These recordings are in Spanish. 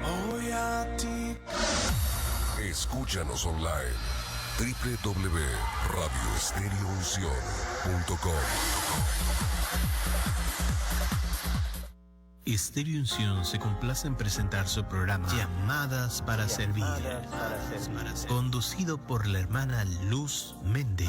Voy a ti. Escúchanos online www.radioestereounción.com. Estéreo Unción se complace en presentar su programa Llamadas para Servir, conducido por la hermana Luz Méndez,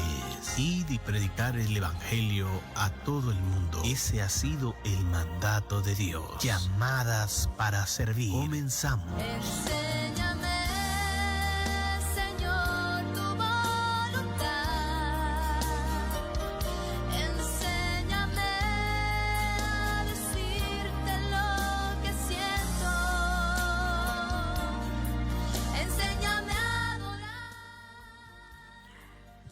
y de predicar el Evangelio a todo el mundo. Ese ha sido el mandato de Dios. Llamadas para Servir. Comenzamos. Enséñame, Señor, tu voluntad. Enséñame a decirte lo que siento. Enséñame a adorar.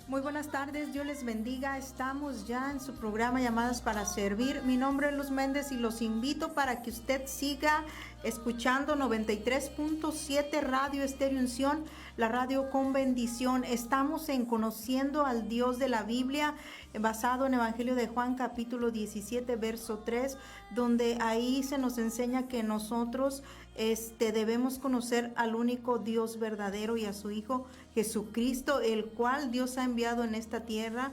Muy buenas tardes, Dios les bendiga. Estamos ya en su programa Llamadas para Servir. Mi nombre es Luz Méndez y los invito para que usted siga escuchando 93.7 Radio Estéreo Unción, la radio con bendición. Estamos en Conociendo al Dios de la Biblia, basado en Evangelio de Juan, capítulo 17, verso 3, donde ahí se nos enseña que nosotros debemos conocer al único Dios verdadero y a su Hijo Jesucristo, el cual Dios ha enviado a esta tierra,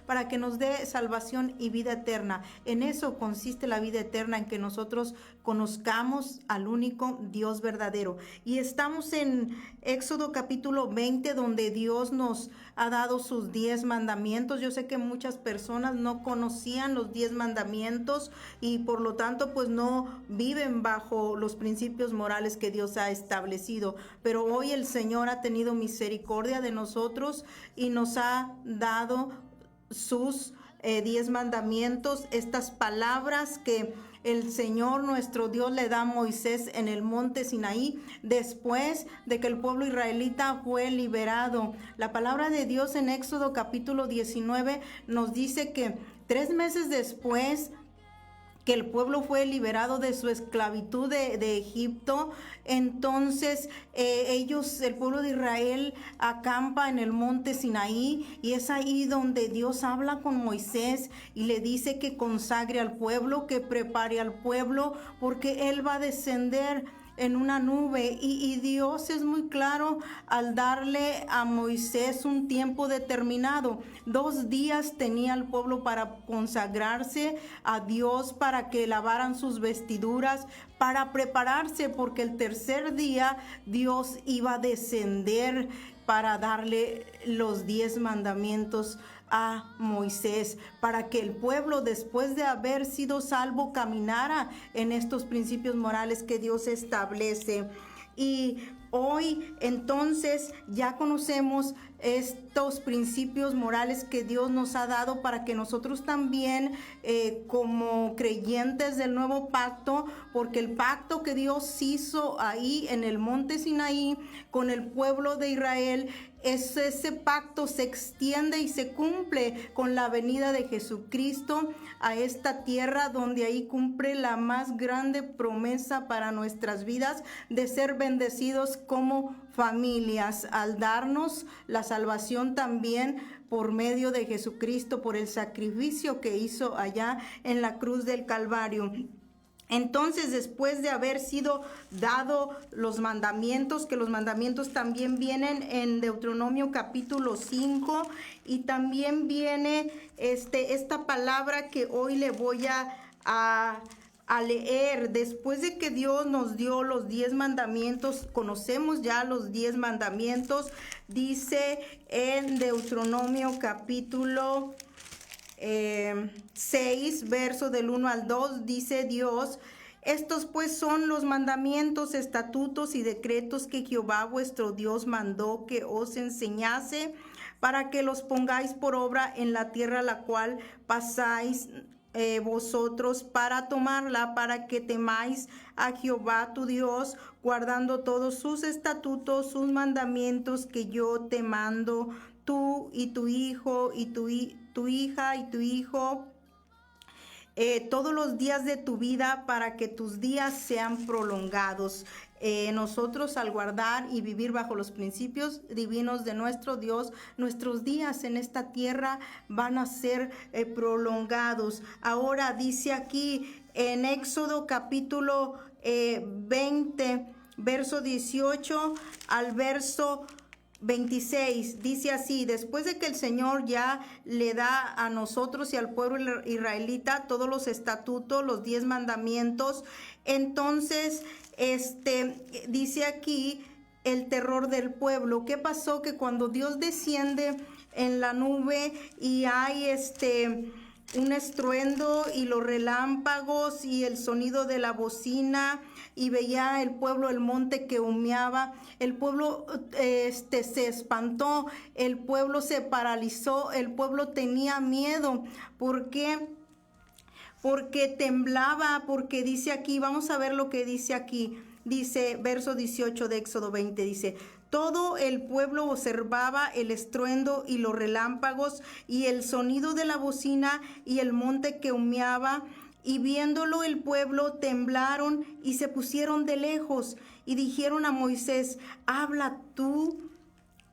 para que nos dé salvación y vida eterna. En eso consiste la vida eterna, en que nosotros conozcamos al único Dios verdadero. Y estamos en Éxodo capítulo 20, donde Dios nos ha dado sus 10 mandamientos. Yo sé que muchas personas no conocían los 10 mandamientos y por lo tanto pues no viven bajo los principios morales que Dios ha establecido. Pero hoy el Señor ha tenido misericordia de nosotros y nos ha dado sus 10 mandamientos, estas palabras que el Señor nuestro Dios le da a Moisés en el monte Sinaí, después de que el pueblo israelita fue liberado. La palabra de Dios en Éxodo capítulo 19 nos dice que 3 meses después que el pueblo fue liberado de su esclavitud de Egipto, entonces el pueblo de Israel acampa en el monte Sinaí, y es ahí donde Dios habla con Moisés y le dice que consagre al pueblo, que prepare al pueblo, porque él va a descender en una nube. Y Dios es muy claro al darle a Moisés un tiempo determinado. 2 días tenía el pueblo para consagrarse a Dios, para que lavaran sus vestiduras, para prepararse, porque el tercer día Dios iba a descender para darle los 10 mandamientos a Moisés, para que el pueblo, después de haber sido salvo, caminara en estos principios morales que Dios establece. Y hoy entonces ya conocemos estos principios morales que Dios nos ha dado para que nosotros también como creyentes del nuevo pacto, porque el pacto que Dios hizo ahí en el monte Sinaí con el pueblo de Israel, ese pacto se extiende y se cumple con la venida de Jesucristo a esta tierra, donde ahí cumple la más grande promesa para nuestras vidas de ser bendecidos como familias, al darnos la salvación también por medio de Jesucristo, por el sacrificio que hizo allá en la cruz del Calvario. Entonces, después de haber sido dado los mandamientos, que los mandamientos también vienen en Deuteronomio capítulo 5, y también viene esta palabra que hoy le voy a leer. Después de que Dios nos dio los 10 mandamientos, conocemos ya los 10 mandamientos, dice en Deuteronomio capítulo 6, verso del 1 al 2, dice Dios: estos pues son los mandamientos, estatutos y decretos que Jehová vuestro Dios mandó que os enseñase, para que los pongáis por obra en la tierra a la cual pasáis vosotros para tomarla, para que temáis a Jehová tu Dios, guardando todos sus estatutos, sus mandamientos que yo te mando, tú y tu hijo y tu hija y tu hijo, todos los días de tu vida, para que tus días sean prolongados. nosotros al guardar y vivir bajo los principios divinos de nuestro Dios, nuestros días en esta tierra van a ser prolongados. Ahora dice aquí en Éxodo capítulo 20, verso 18 al verso 26, dice así: después de que el Señor ya le da a nosotros y al pueblo israelita todos los estatutos, los 10 mandamientos, entonces dice aquí el terror del pueblo. ¿Qué pasó? Que cuando Dios desciende en la nube y hay un estruendo y los relámpagos y el sonido de la bocina, y veía el pueblo el monte que humeaba, el pueblo se espantó, el pueblo se paralizó, el pueblo tenía miedo. ¿Por qué? Porque temblaba, porque dice aquí, vamos a ver lo que dice aquí, dice verso 18 de Éxodo 20, dice: todo el pueblo observaba el estruendo y los relámpagos y el sonido de la bocina y el monte que humeaba, y viéndolo el pueblo temblaron y se pusieron de lejos y dijeron a Moisés: habla tú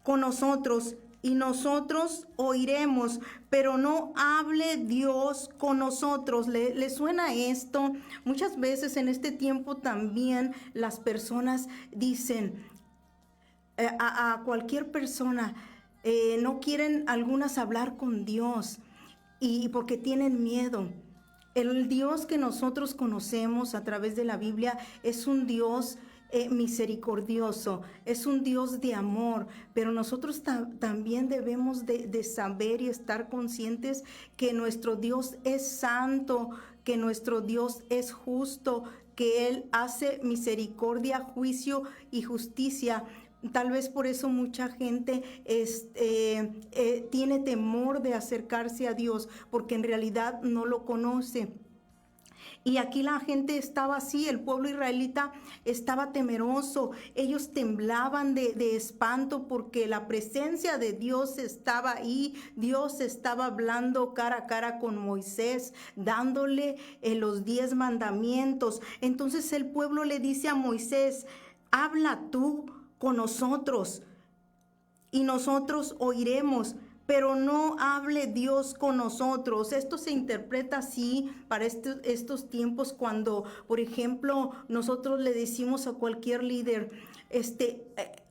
con nosotros y nosotros oiremos, pero no hable Dios con nosotros. ¿Le suena esto? Muchas veces en este tiempo también las personas dicen a cualquier persona, no quieren algunas hablar con Dios, y porque tienen miedo. El Dios que nosotros conocemos a través de la Biblia es un Dios misericordioso, es un Dios de amor, pero nosotros también debemos de saber y estar conscientes que nuestro Dios es santo, que nuestro Dios es justo, que Él hace misericordia, juicio y justicia. Tal vez por eso mucha gente tiene temor de acercarse a Dios, porque en realidad no lo conoce. Y aquí la gente estaba así, el pueblo israelita estaba temeroso, ellos temblaban de espanto porque la presencia de Dios estaba ahí. Dios estaba hablando cara a cara con Moisés, dándole los 10 mandamientos. Entonces el pueblo le dice a Moisés: habla tú con nosotros y nosotros oiremos, pero no hable Dios con nosotros. Esto se interpreta así para estos tiempos, cuando, por ejemplo, nosotros le decimos a cualquier líder,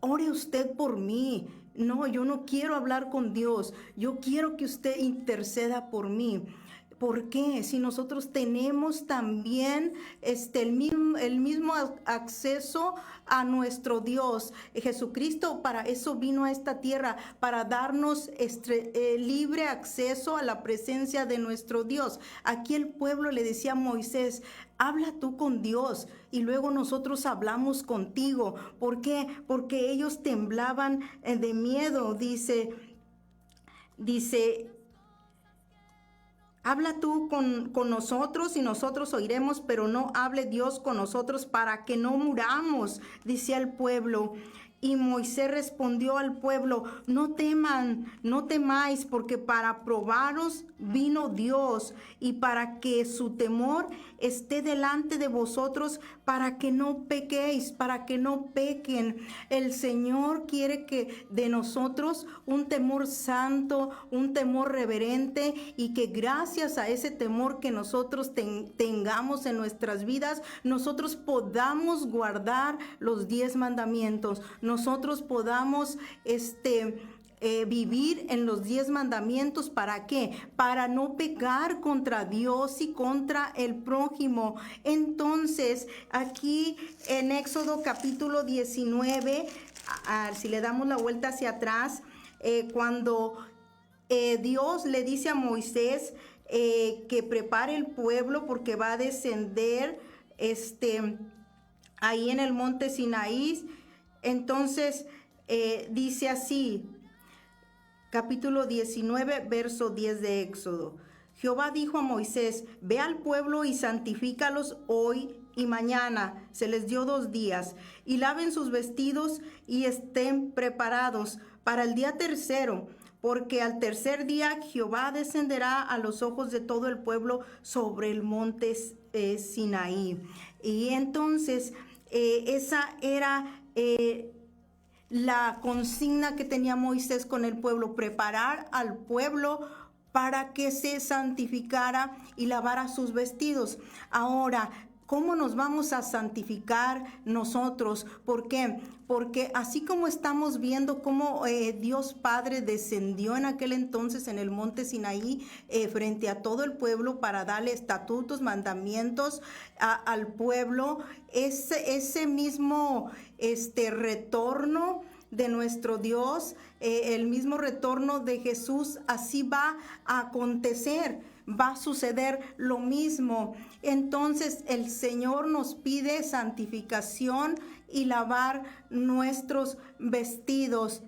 ore usted por mí. No, yo no quiero hablar con Dios, yo quiero que usted interceda por mí. ¿Por qué? Si nosotros tenemos también el mismo acceso a nuestro Dios. Jesucristo para eso vino a esta tierra, para darnos libre acceso a la presencia de nuestro Dios. Aquí el pueblo le decía a Moisés: habla tú con Dios y luego nosotros hablamos contigo. ¿Por qué? Porque ellos temblaban de miedo. Dice, habla tú con nosotros y nosotros oiremos, pero no hable Dios con nosotros para que no muramos, dice al pueblo. Y Moisés respondió al pueblo: no teman, no temáis, porque para probaros vino Dios, y para que su temor esté delante de vosotros, para que no pequéis, para que no pequen. El Señor quiere que de nosotros un temor santo, un temor reverente, y que gracias a ese temor que nosotros tengamos en nuestras vidas, nosotros podamos guardar los 10 mandamientos. Nosotros podamos vivir en los 10 mandamientos. ¿Para qué? Para no pecar contra Dios y contra el prójimo. Entonces, aquí en Éxodo capítulo 19, si le damos la vuelta hacia atrás, cuando Dios le dice a Moisés que prepare el pueblo porque va a descender ahí en el monte Sinaí. Entonces dice así, capítulo 19, verso 10 de Éxodo: Jehová dijo a Moisés: ve al pueblo y santifícalos hoy y mañana. Se les dio 2 días, y laven sus vestidos y estén preparados para el día tercero, porque al tercer día Jehová descenderá a los ojos de todo el pueblo sobre el monte Sinaí. Y entonces esa era la consigna que tenía Moisés con el pueblo, preparar al pueblo para que se santificara y lavara sus vestidos. Ahora, ¿cómo nos vamos a santificar nosotros? ¿Por qué? Porque así como estamos viendo cómo Dios Padre descendió en aquel entonces en el monte Sinaí frente a todo el pueblo para darle estatutos, mandamientos al pueblo, ese mismo retorno de nuestro Dios, el mismo retorno de Jesús, así va a acontecer. Va a suceder lo mismo. Entonces el Señor nos pide santificación y lavar nuestros vestidos.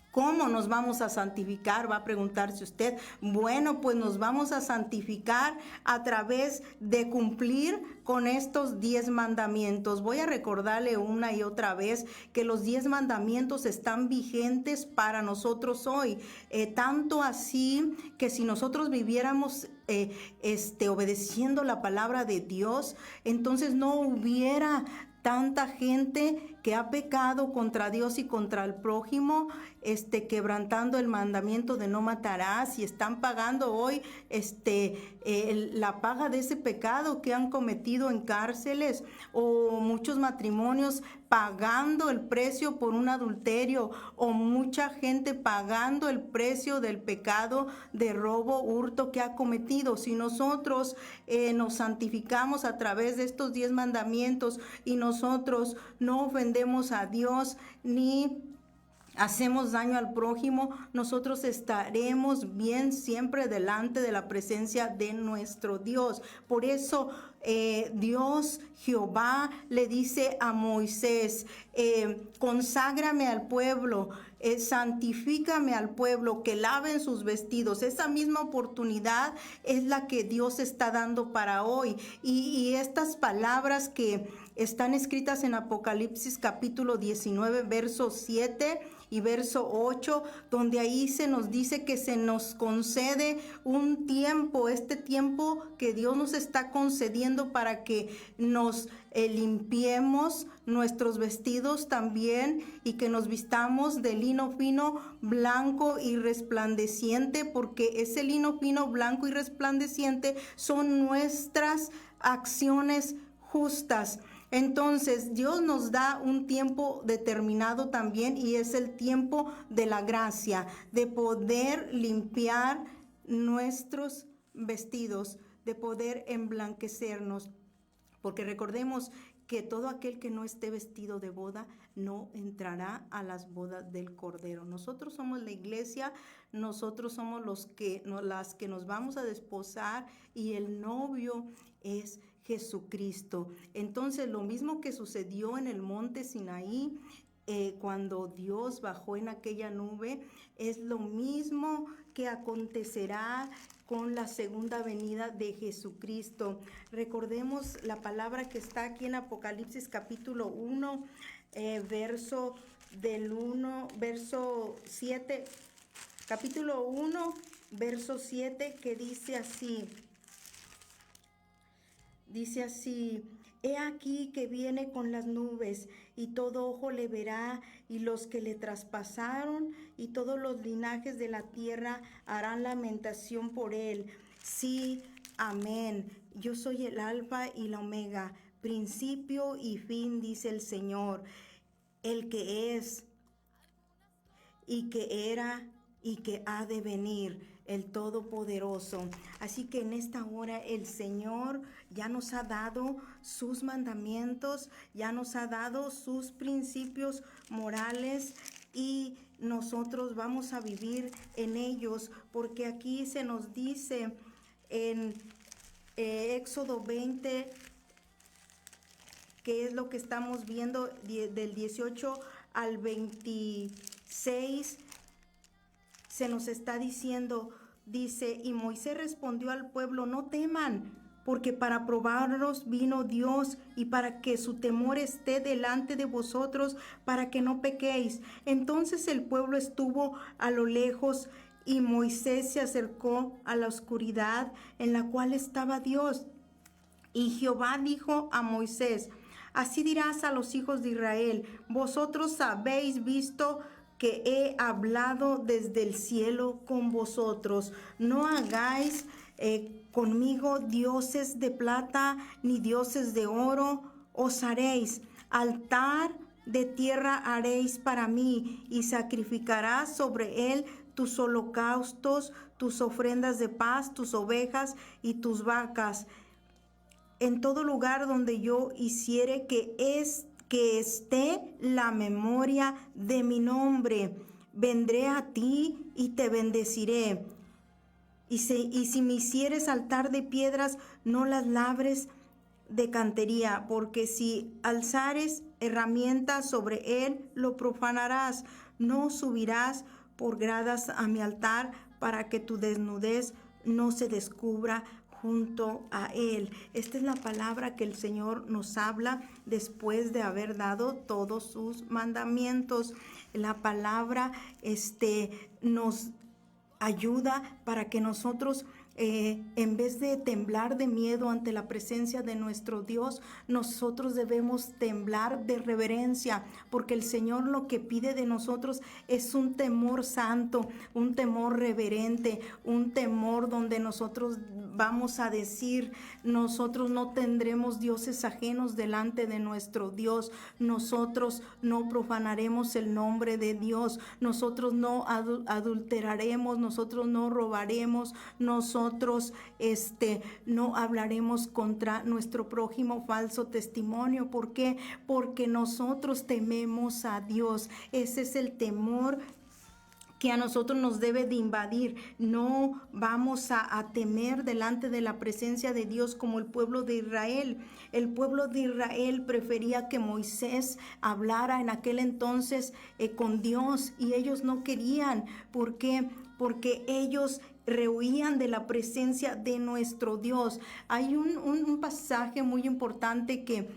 ¿Cómo nos vamos a santificar? Va a preguntarse usted. Bueno, pues nos vamos a santificar a través de cumplir con estos 10 mandamientos. Voy a recordarle una y otra vez que los 10 mandamientos están vigentes para nosotros hoy. Tanto así que si nosotros viviéramos obedeciendo la palabra de Dios, entonces no hubiera tanta gente que ha pecado contra Dios y contra el prójimo, quebrantando el mandamiento de no matarás, y están pagando hoy la paga de ese pecado que han cometido en cárceles, o muchos matrimonios pagando el precio por un adulterio, o mucha gente pagando el precio del pecado de robo, hurto que ha cometido. Si nosotros nos santificamos a través de estos 10 mandamientos y nosotros no ofendemos a Dios ni hacemos daño al prójimo, nosotros estaremos bien siempre delante de la presencia de nuestro Dios. Por eso Dios, Jehová, le dice a Moisés, conságrame al pueblo, santifícame al pueblo, que laven sus vestidos. Esa misma oportunidad es la que Dios está dando para hoy. Y estas palabras que están escritas en Apocalipsis capítulo 19, verso 7 y verso 8, donde ahí se nos dice que se nos concede un tiempo, este tiempo que Dios nos está concediendo para que nos limpiemos nuestros vestidos también, y que nos vistamos de lino fino, blanco y resplandeciente, porque ese lino fino, blanco y resplandeciente son nuestras acciones justas. Entonces Dios nos da un tiempo determinado también, y es el tiempo de la gracia, de poder limpiar nuestros vestidos, de poder emblanquecernos, porque recordemos que todo aquel que no esté vestido de boda no entrará a las bodas del Cordero. Nosotros somos la iglesia, nosotros somos las que nos vamos a desposar, y el novio es Jesucristo. Entonces, lo mismo que sucedió en el monte Sinaí, cuando Dios bajó en aquella nube, es lo mismo que acontecerá con la segunda venida de Jesucristo. Recordemos la palabra que está aquí en Apocalipsis capítulo 1, verso 7, capítulo 1, verso 7, que dice así. Dice así: he aquí que viene con las nubes, y todo ojo le verá, y los que le traspasaron, y todos los linajes de la tierra harán lamentación por él. Sí, amén. Yo soy el Alfa y la Omega, principio y fin, dice el Señor, el que es, y que era, y que ha de venir, el Todopoderoso. Así que en esta hora el Señor ya nos ha dado sus mandamientos, ya nos ha dado sus principios morales, y nosotros vamos a vivir en ellos, porque aquí se nos dice en Éxodo 20, que es lo que estamos viendo del 18 al 26, se nos está diciendo, dice: y Moisés respondió al pueblo: no teman, porque para probaros vino Dios, y para que su temor esté delante de vosotros, para que no pequéis. Entonces el pueblo estuvo a lo lejos, y Moisés se acercó a la oscuridad en la cual estaba Dios. Y Jehová dijo a Moisés: Así dirás a los hijos de Israel: vosotros habéis visto que he hablado desde el cielo con vosotros. No hagáis conmigo dioses de plata ni dioses de oro. Os haréis altar de tierra haréis para mí, y sacrificarás sobre él tus holocaustos, tus ofrendas de paz, tus ovejas y tus vacas. En todo lugar donde yo hiciere que esté la memoria de mi nombre, vendré a ti y te bendeciré. Y si me hicieres altar de piedras, no las labres de cantería, porque si alzares herramientas sobre él, lo profanarás. No subirás por gradas a mi altar, para que tu desnudez no se descubra junto a él. Esta es la palabra que el Señor nos habla después de haber dado todos sus mandamientos. La palabra nos ayuda para que nosotros en vez de temblar de miedo ante la presencia de nuestro Dios, nosotros debemos temblar de reverencia, porque el Señor lo que pide de nosotros es un temor santo, un temor reverente, un temor donde nosotros vamos a decir: nosotros no tendremos dioses ajenos delante de nuestro Dios, nosotros no profanaremos el nombre de Dios, nosotros no adulteraremos, nosotros no robaremos, nosotros no hablaremos contra nuestro prójimo falso testimonio. ¿Por qué? Porque nosotros tememos a Dios. Ese es el temor que a nosotros nos debe de invadir. No vamos a temer delante de la presencia de Dios como el pueblo de Israel. El pueblo de Israel prefería que Moisés hablara en aquel entonces con Dios, y ellos no querían. ¿Por qué? Porque ellos rehuían de la presencia de nuestro Dios. Hay un pasaje muy importante que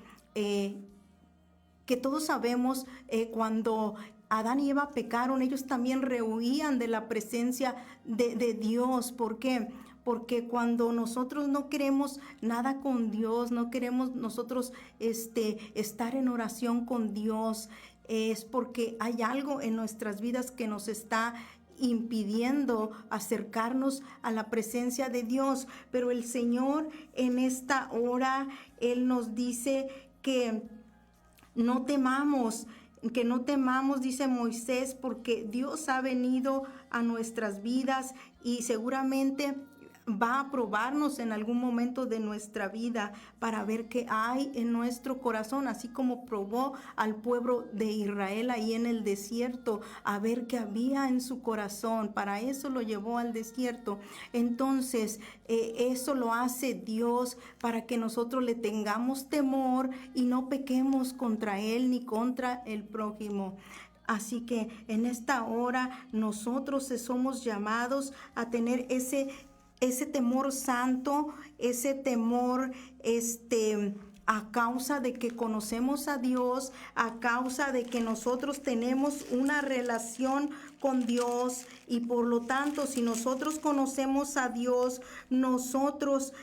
todos sabemos. Cuando Adán y Eva pecaron, ellos también rehuían de la presencia de Dios. ¿Por qué? Porque cuando nosotros no queremos nada con Dios, no queremos nosotros estar en oración con Dios, es porque hay algo en nuestras vidas que nos está impidiendo acercarnos a la presencia de Dios. Pero el Señor en esta hora, Él nos dice que no temamos, dice Moisés, porque Dios ha venido a nuestras vidas y seguramente va a probarnos en algún momento de nuestra vida para ver qué hay en nuestro corazón, así como probó al pueblo de Israel ahí en el desierto, a ver qué había en su corazón. Para eso lo llevó al desierto. Entonces, eso lo hace Dios para que nosotros le tengamos temor y no pequemos contra Él ni contra el prójimo. Así que en esta hora nosotros somos llamados a tener ese temor santo, ese temor a causa de que conocemos a Dios, a causa de que nosotros tenemos una relación con Dios, y por lo tanto, si nosotros conocemos a Dios, nosotros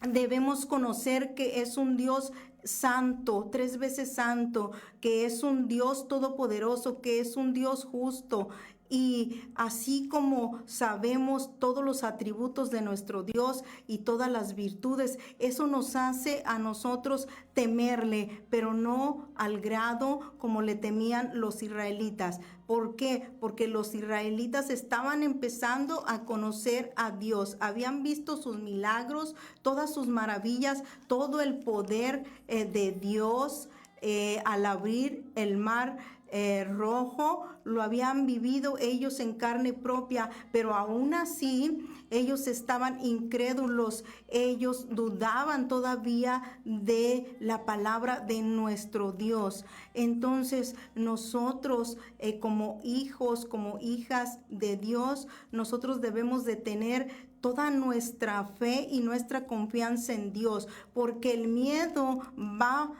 debemos conocer que es un Dios santo, 3 veces santo, que es un Dios todopoderoso, que es un Dios justo. Y así como sabemos todos los atributos de nuestro Dios y todas las virtudes, eso nos hace a nosotros temerle, pero no al grado como le temían los israelitas. ¿Por qué? Porque los israelitas estaban empezando a conocer a Dios. Habían visto sus milagros, todas sus maravillas, todo el poder de Dios al abrir el mar rojo. Lo habían vivido ellos en carne propia, pero aún así ellos estaban incrédulos, ellos dudaban todavía de la palabra de nuestro Dios. Entonces nosotros como hijos, como hijas de Dios, nosotros debemos de tener toda nuestra fe y nuestra confianza en Dios, porque el miedo va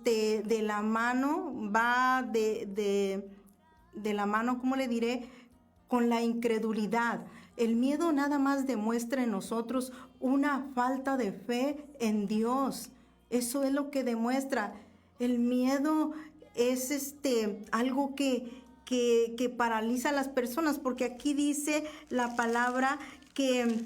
de la mano, va de la mano, ¿cómo le diré?, con la incredulidad. El miedo nada más demuestra en nosotros una falta de fe en Dios. Eso es lo que demuestra. El miedo es algo que paraliza a las personas, porque aquí dice la palabra que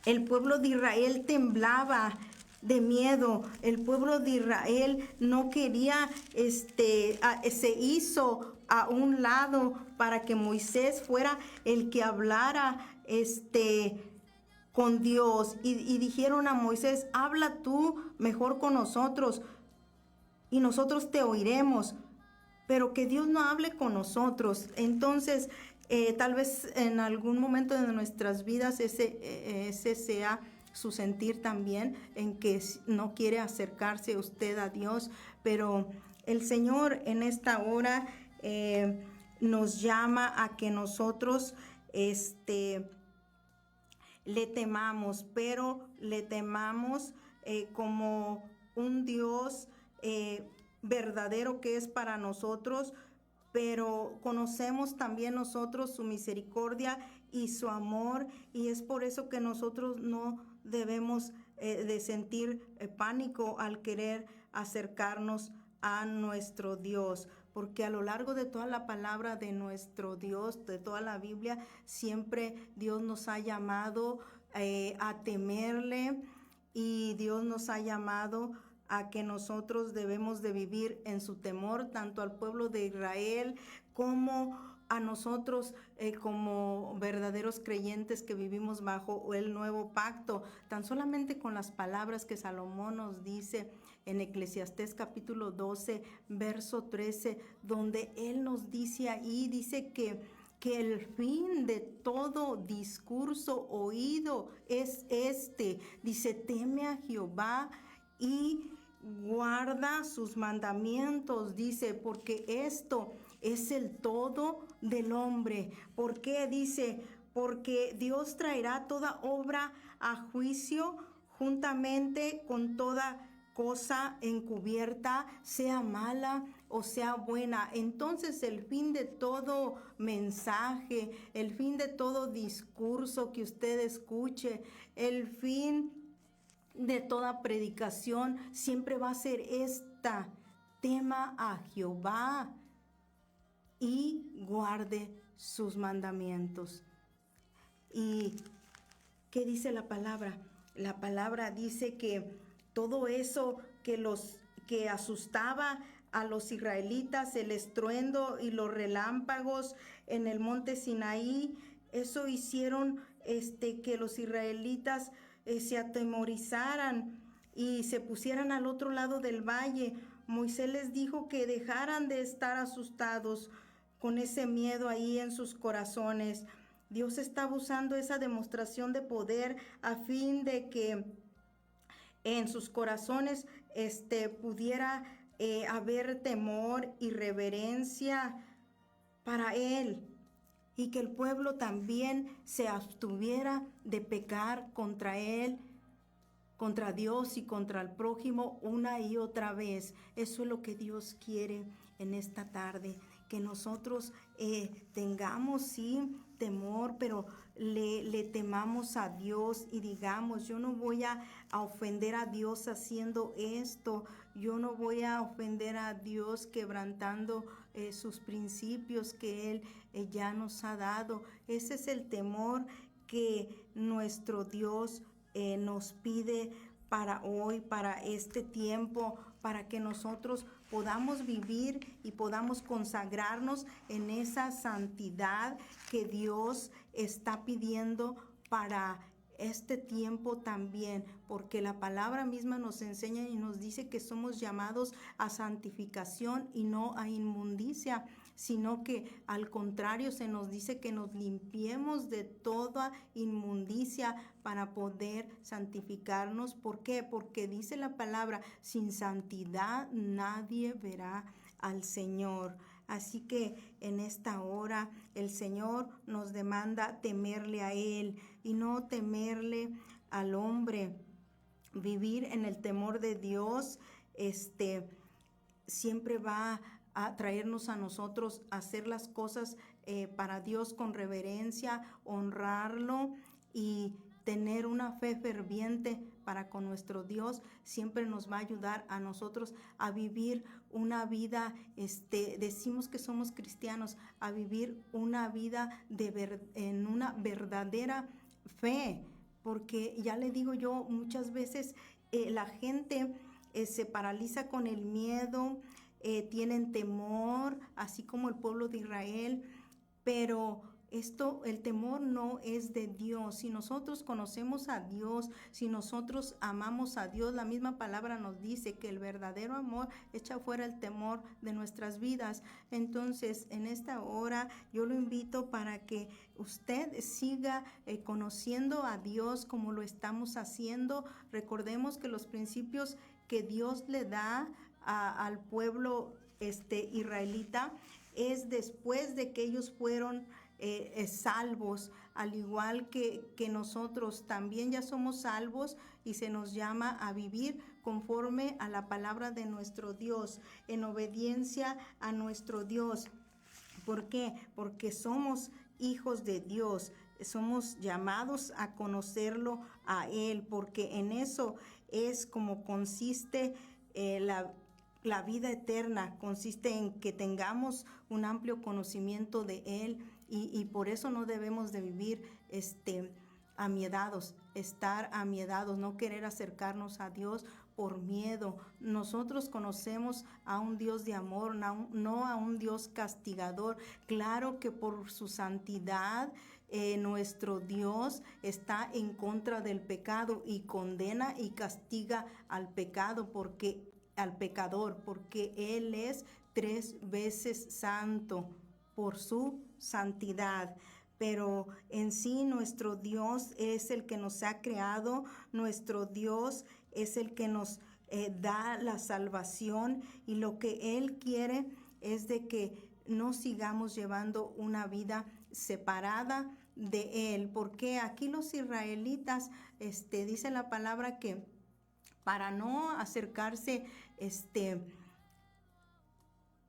el pueblo de Israel temblaba de miedo. El pueblo de Israel no quería, se hizo a un lado para que Moisés fuera el que hablara, con Dios. Y dijeron a Moisés: habla tú mejor con nosotros y nosotros te oiremos, pero que Dios no hable con nosotros. Entonces, tal vez en algún momento de nuestras vidas ese sea su sentir también, en que no quiere acercarse usted a Dios, pero el Señor en esta hora nos llama a que nosotros le temamos, pero le temamos como un Dios verdadero que es para nosotros, pero conocemos también nosotros su misericordia y su amor, y es por eso que nosotros no debemos de sentir pánico al querer acercarnos a nuestro Dios, porque a lo largo de toda la palabra de nuestro Dios, de toda la Biblia, siempre Dios nos ha llamado a temerle, y Dios nos ha llamado a que nosotros debemos de vivir en su temor, tanto al pueblo de Israel como a nosotros como verdaderos creyentes que vivimos bajo el nuevo pacto. Tan solamente con las palabras que Salomón nos dice en Eclesiastés capítulo 12, verso 13, donde él nos dice ahí, dice que el fin de todo discurso oído es dice: teme a Jehová y guarda sus mandamientos, dice, porque esto es el todo del hombre. ¿Por qué? Dice, porque Dios traerá toda obra a juicio juntamente con toda cosa encubierta, sea mala o sea buena. Entonces el fin de todo mensaje, el fin de todo discurso que usted escuche, el fin de toda predicación siempre va a ser tema a Jehová y guarde sus mandamientos. ¿Y qué dice la palabra? La palabra dice que todo eso que asustaba a los israelitas, el estruendo y los relámpagos en el monte Sinaí, eso hicieron que los israelitas se atemorizaran y se pusieran al otro lado del valle. Moisés les dijo que dejaran de estar asustados con ese miedo ahí en sus corazones. Dios estaba usando esa demostración de poder a fin de que en sus corazones pudiera haber temor y reverencia para Él, y que el pueblo también se abstuviera de pecar contra Él, contra Dios y contra el prójimo una y otra vez. Eso es lo que Dios quiere en esta tarde, que nosotros tengamos sí temor, pero le temamos a Dios y digamos: yo no voy a ofender a Dios haciendo esto, yo no voy a ofender a Dios quebrantando sus principios que Él ya nos ha dado. Ese es el temor que nuestro Dios nos pide para hoy, para este tiempo, para que nosotros podamos vivir y podamos consagrarnos en esa santidad que Dios está pidiendo para este tiempo también, porque la palabra misma nos enseña y nos dice que somos llamados a santificación y no a inmundicia, sino que al contrario se nos dice que nos limpiemos de toda inmundicia para poder santificarnos. ¿Por qué? Porque dice la palabra: sin santidad nadie verá al Señor. Así que en esta hora el Señor nos demanda temerle a Él y no temerle al hombre. Vivir en el temor de Dios siempre va a traernos a nosotros a hacer las cosas para Dios con reverencia, honrarlo y tener una fe ferviente para con nuestro Dios siempre nos va a ayudar a nosotros a vivir una vida, decimos que somos cristianos, a vivir una vida en una verdadera fe, porque ya le digo yo, muchas veces la gente se paraliza con el miedo, tienen temor, así como el pueblo de Israel, pero el temor no es de Dios. Si nosotros conocemos a Dios, si nosotros amamos a Dios, la misma palabra nos dice que el verdadero amor echa fuera el temor de nuestras vidas. Entonces, en esta hora yo lo invito para que usted siga conociendo a Dios como lo estamos haciendo. Recordemos que los principios que Dios le da al pueblo israelita es después de que ellos fueron salvos, al igual que nosotros también ya somos salvos y se nos llama a vivir conforme a la palabra de nuestro Dios, en obediencia a nuestro Dios. ¿Por qué? Porque somos hijos de Dios, somos llamados a conocerlo a Él, porque en eso es como consiste la vida eterna, consiste en que tengamos un amplio conocimiento de Él y por eso no debemos de vivir estar amiedados, no querer acercarnos a Dios por miedo. Nosotros conocemos a un Dios de amor, no a un Dios castigador. Claro que por su santidad nuestro Dios está en contra del pecado y condena y castiga al pecador, porque Él es 3 veces santo por su santidad. Pero en sí nuestro Dios es el que nos ha creado, nuestro Dios es el que nos da la salvación, y lo que Él quiere es de que no sigamos llevando una vida separada de Él, porque aquí los israelitas, dice la palabra que para no acercarse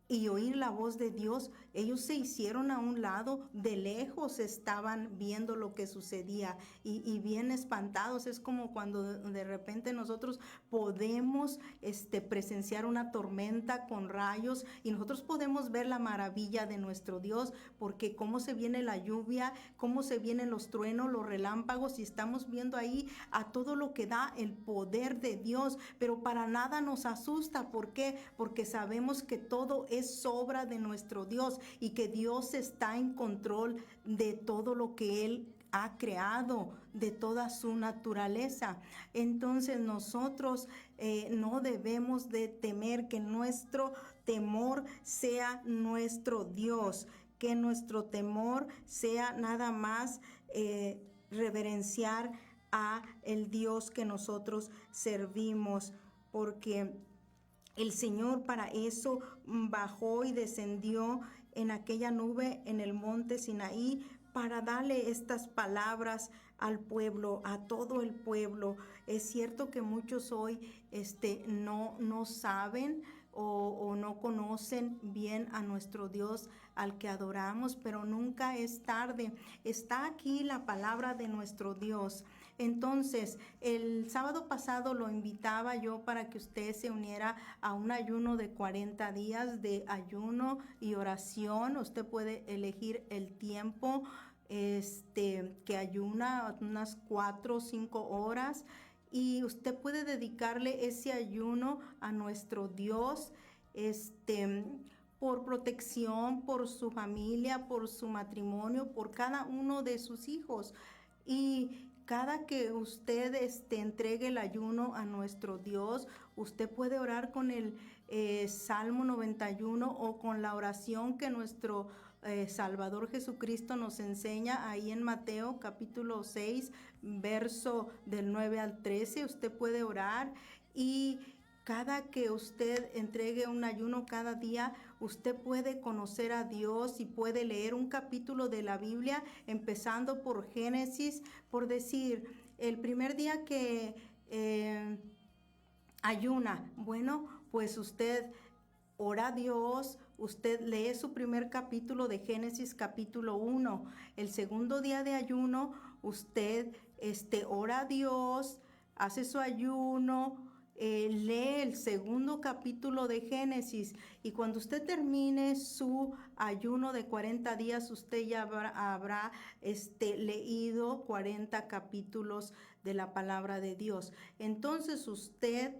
y oír la voz de Dios, ellos se hicieron a un lado, de lejos estaban viendo lo que sucedía y bien espantados. Es como cuando de repente nosotros podemos presenciar una tormenta con rayos y nosotros podemos ver la maravilla de nuestro Dios, porque cómo se viene la lluvia, cómo se vienen los truenos, los relámpagos, y estamos viendo ahí a todo lo que da el poder de Dios, pero para nada nos asusta. ¿Por qué? Porque sabemos que todo es obra de nuestro Dios y que Dios está en control de todo lo que Él ha creado, de toda su naturaleza. Entonces nosotros no debemos de temer, que nuestro temor sea nuestro Dios, que nuestro temor sea nada más reverenciar a el Dios que nosotros servimos, porque el Señor para eso bajó y descendió en aquella nube en el monte Sinaí, para darle estas palabras al pueblo, a todo el pueblo. Es cierto que muchos hoy no saben o no conocen bien a nuestro Dios al que adoramos, pero nunca es tarde. Está aquí la palabra de nuestro Dios. Entonces, el sábado pasado lo invitaba yo para que usted se uniera a un ayuno de 40 días de ayuno y oración. Usted puede elegir el tiempo que ayuna, unas 4 o 5 horas. Y usted puede dedicarle ese ayuno a nuestro Dios, por protección, por su familia, por su matrimonio, por cada uno de sus hijos. Y cada que usted entregue el ayuno a nuestro Dios, usted puede orar con el Salmo 91 o con la oración que nuestro Salvador Jesucristo nos enseña ahí en Mateo capítulo 6, verso del 9 al 13. Usted puede orar, y cada que usted entregue un ayuno cada día, usted puede conocer a Dios y puede leer un capítulo de la Biblia, empezando por Génesis. Por decir, el primer día que ayuna, bueno, pues usted ora a Dios, usted lee su primer capítulo de Génesis capítulo 1. El segundo día de ayuno, usted ora a Dios, hace su ayuno, lee el segundo capítulo de Génesis, y cuando usted termine su ayuno de 40 días, usted ya habrá leído 40 capítulos de la palabra de Dios. Entonces usted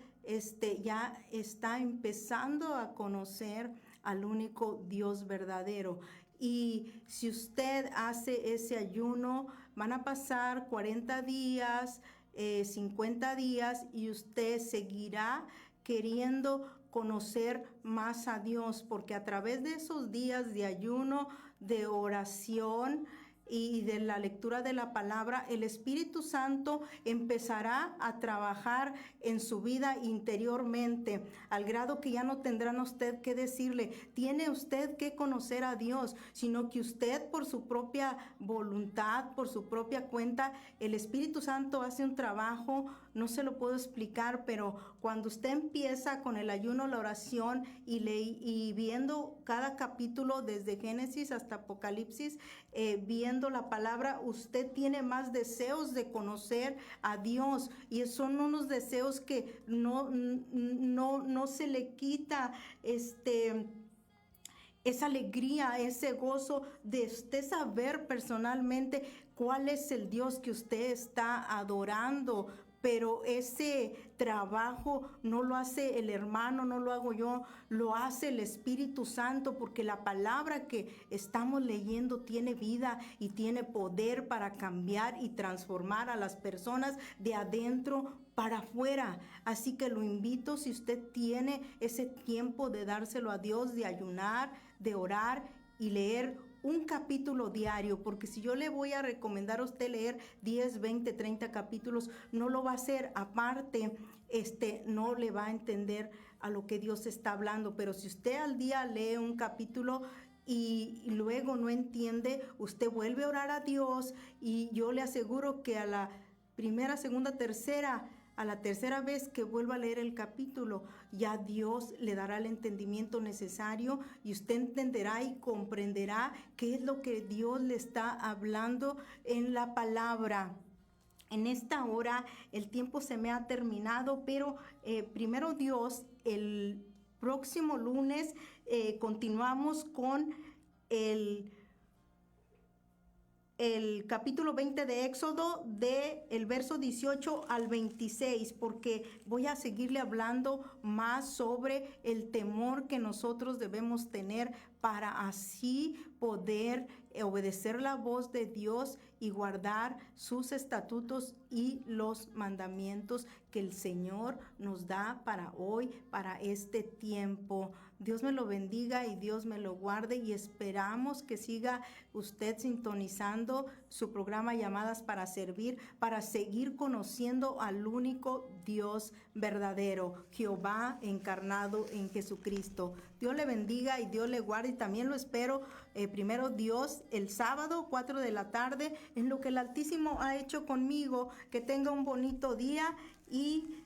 ya está empezando a conocer al único Dios verdadero. Y si usted hace ese ayuno, van a pasar 40 días, 50 días, y usted seguirá queriendo conocer más a Dios, porque a través de esos días de ayuno, de oración y de la lectura de la palabra, el Espíritu Santo empezará a trabajar en su vida interiormente, al grado que ya no tendrán usted que decirle, tiene usted que conocer a Dios, sino que usted, por su propia voluntad, por su propia cuenta, el Espíritu Santo hace un trabajo, no se lo puedo explicar, pero cuando usted empieza con el ayuno, la oración y viendo cada capítulo desde Génesis hasta Apocalipsis, viendo la palabra, usted tiene más deseos de conocer a Dios, y son unos deseos que no se le quita esa alegría, ese gozo de usted saber personalmente cuál es el Dios que usted está adorando. Pero ese trabajo no lo hace el hermano, no lo hago yo, lo hace el Espíritu Santo, porque la palabra que estamos leyendo tiene vida y tiene poder para cambiar y transformar a las personas de adentro para afuera. Así que lo invito, si usted tiene ese tiempo de dárselo a Dios, de ayunar, de orar y leer un capítulo diario, porque si yo le voy a recomendar a usted leer 10, 20, 30 capítulos, no lo va a hacer. Aparte, no le va a entender a lo que Dios está hablando. Pero si usted al día lee un capítulo y luego no entiende, usted vuelve a orar a Dios, y yo le aseguro que a la primera, segunda, tercera, a la tercera vez que vuelva a leer el capítulo, ya Dios le dará el entendimiento necesario, y usted entenderá y comprenderá qué es lo que Dios le está hablando en la palabra. En esta hora el tiempo se me ha terminado, pero primero Dios, el próximo lunes continuamos con el capítulo 20 de Éxodo, del verso 18 al 26, porque voy a seguirle hablando más sobre el temor que nosotros debemos tener para así poder obedecer la voz de Dios y guardar sus estatutos y los mandamientos que el Señor nos da para hoy, para este tiempo. Dios me lo bendiga y Dios me lo guarde, y esperamos que siga usted sintonizando su programa Llamadas para Servir, para seguir conociendo al único Dios verdadero, Jehová encarnado en Jesucristo. Dios le bendiga y Dios le guarde, y también lo espero, primero Dios, el sábado 4 de la tarde, en lo que el Altísimo ha hecho conmigo. Que tenga un bonito día y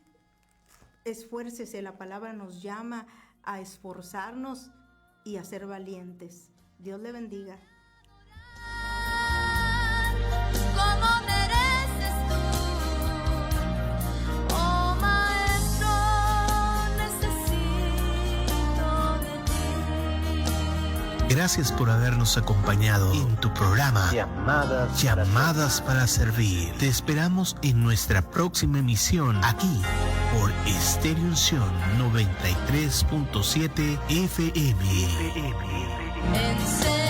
esfuércese. La palabra nos llama a esforzarnos y a ser valientes. Dios le bendiga. Como mereces tú, oh Maestro, necesito de ti. Gracias por habernos acompañado en tu programa Llamadas para Servir. Te esperamos en nuestra próxima emisión, aquí por Estéreo Unción 93.7 FM. Enséñame